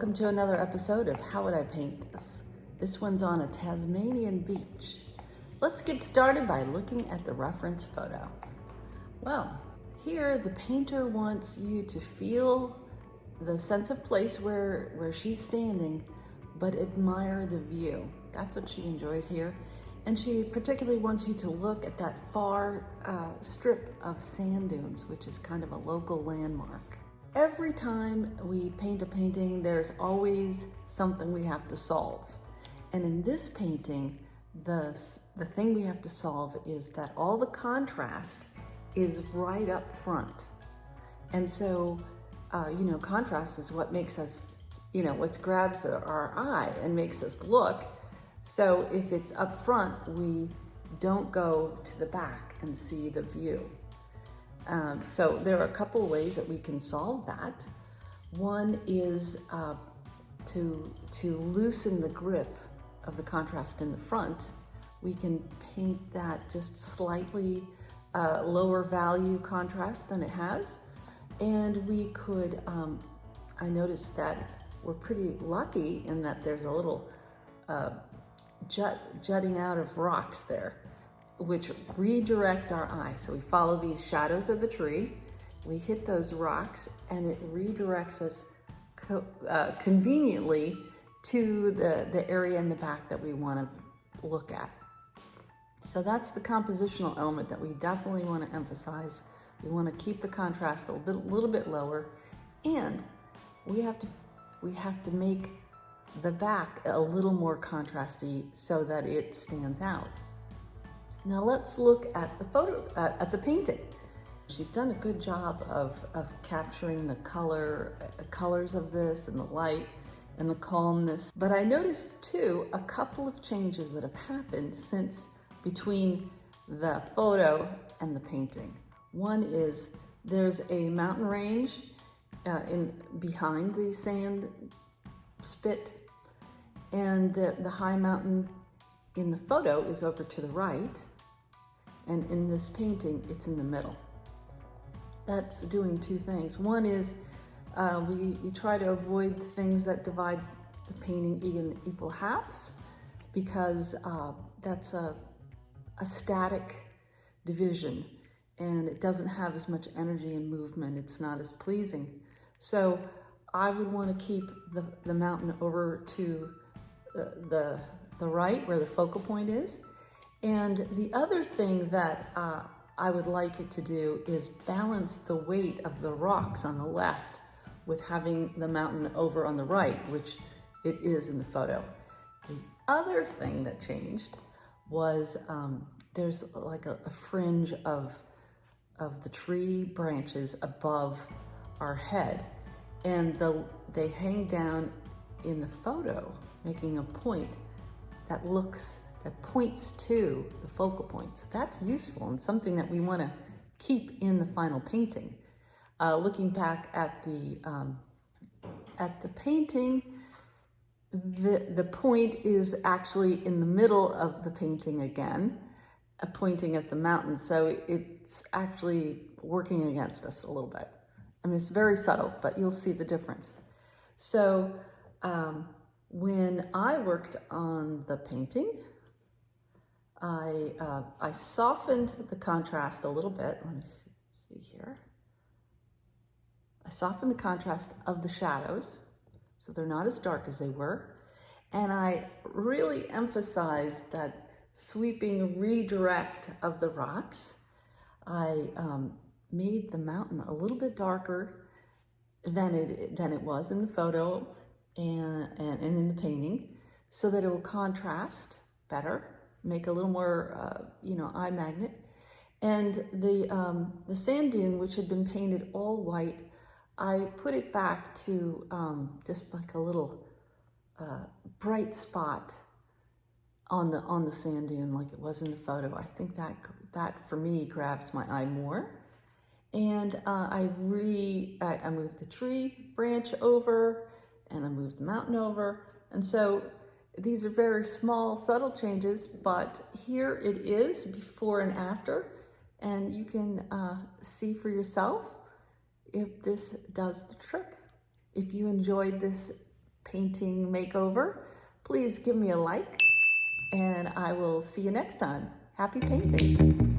Welcome to another episode of How Would I Paint This? This one's on a Tasmanian beach. Let's get started by looking at the reference photo. Well, here the painter wants you to feel the sense of place where she's standing, but admire the view. That's what she enjoys here. And she particularly wants you to look at that far strip of sand dunes, which is kind of a local landmark. Every time we paint a painting, there's always something we have to solve. And in this painting, the thing we have to solve is that all the contrast is right up front. And so, contrast is what makes us, what grabs our eye and makes us look. So if it's up front, we don't go to the back and see the view. So there are a couple ways that we can solve that. One is to loosen the grip of the contrast in the front. We can paint that just slightly lower value contrast than it has. And we could, I noticed that we're pretty lucky in that there's a little jutting out of rocks there, which redirect our eye. So we follow these shadows of the tree, we hit those rocks, and it redirects us conveniently to the area in the back that we want to look at. So that's the compositional element that we definitely want to emphasize. We want to keep the contrast a little bit lower, and we have to make the back a little more contrasty so that it stands out. Now let's look at the at the painting. She's done a good job of capturing the colors of this and the light and the calmness. But I noticed too, a couple of changes that have happened since between the photo and the painting. One is there's a mountain range behind the sand spit, and the high mountain in the photo is over to the right. And in this painting, it's in the middle. That's doing two things. One is we try to avoid things that divide the painting in equal halves, because that's a static division and it doesn't have as much energy and movement. It's not as pleasing. So I would want to keep the mountain over to the right where the focal point is. And the other thing that I would like it to do is balance the weight of the rocks on the left with having the mountain over on the right, which it is in the photo. The other thing that changed was there's like a fringe of the tree branches above our head, and they hang down in the photo, making a point that points to the focal points. That's useful and something that we want to keep in the final painting. Looking back at the painting, the point is actually in the middle of the painting again, pointing at the mountain. So it's actually working against us a little bit. I mean, it's very subtle, but you'll see the difference. So when I worked on the painting, I softened the contrast a little bit. Let me see here. I softened the contrast of the shadows so they're not as dark as they were. And I really emphasized that sweeping redirect of the rocks. I made the mountain a little bit darker than it was in the photo and in the painting, so that it will contrast better, make a little more, eye magnet. And the sand dune, which had been painted all white, I put it back to just like a little bright spot on the sand dune, like it was in the photo. I think that for me grabs my eye more. And I moved the tree branch over, and I moved the mountain over. And so these are very small, subtle changes, but here it is before and after, and you can see for yourself if this does the trick. If you enjoyed this painting makeover, please give me a like, and I will see you next time. Happy painting.